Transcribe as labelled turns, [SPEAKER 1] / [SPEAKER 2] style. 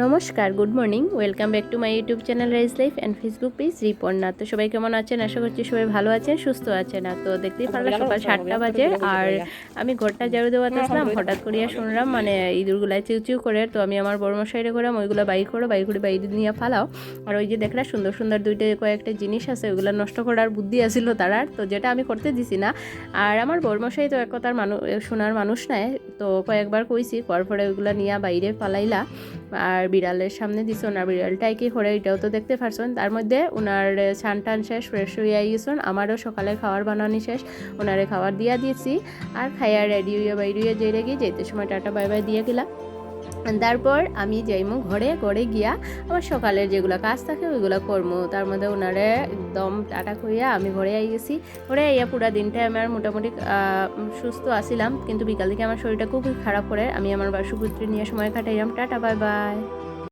[SPEAKER 1] নমস্কার, good morning. Welcome back to my YouTube channel rise life and Facebook page Riparna. তো সবাই কেমন আছেন? আশা করছি সবাই ভালো আছেন, সুস্থ আছেন। তো দেখতেই পারলাম সকাল 7টা বাজে আর আমি ঘরটা ঝাড়ু দেওয়াতে আসলাম। হঠাৎ করিয়া শুনলাম মানে ইঁদুরগুলাই চিউ করে। তো আমি আমার বড়মশাইরে করলাম ওইগুলো বাইর করে বাইরে নিয়ে ফালাও। আর ওই যে দেখলা সুন্দর সুন্দর কয়েকটা জিনিস আছে, ওইগুলো নষ্ট করার বুদ্ধি আসিল তারার, তো যেটা আমি করতে দিছি না। আর আমার বড়মশাই তো এক কথার শোনার মানুষ নাই, তো কয়েকবার কইছি, পরে ওইগুলো নিয়ে বাইরে ফালাইলা আর বিড়ালের সামনে দিছে। ওনার বিড়ালটাই কি করে এটাও তো দেখতে পারছেন। তার মধ্যে ওনার ছান টান শেষ, ফ্রেশ হইয়া গেছেন। আমারও সকালে খাওয়ার বানানি শেষ, ওনারে খাবার দিয়া দিয়েছি আর খাইয়া রেডি হইয়া বাইরে যেয়ে রেগে যেতে সময় টাটা বাই বাই দিয়ে গেলাম। তারপর আমি যাইমু ঘরে গিয়া আমার সকালের যেগুলো কাজ থাকে ওইগুলো করবো। তার মধ্যে ওনারে একদম টাটা করিয়া আমি ঘরে আই গেছি। ঘরে আইয়া পুরো দিনটাই আমার মোটামুটি সুস্থ আছিলাম, কিন্তু বিকাল থেকে আমার শরীরটা খুবই খারাপ করে। আমি আমার বাসুপুত্রী নিয়ে সময় কাটাইলাম। Tata bye bye.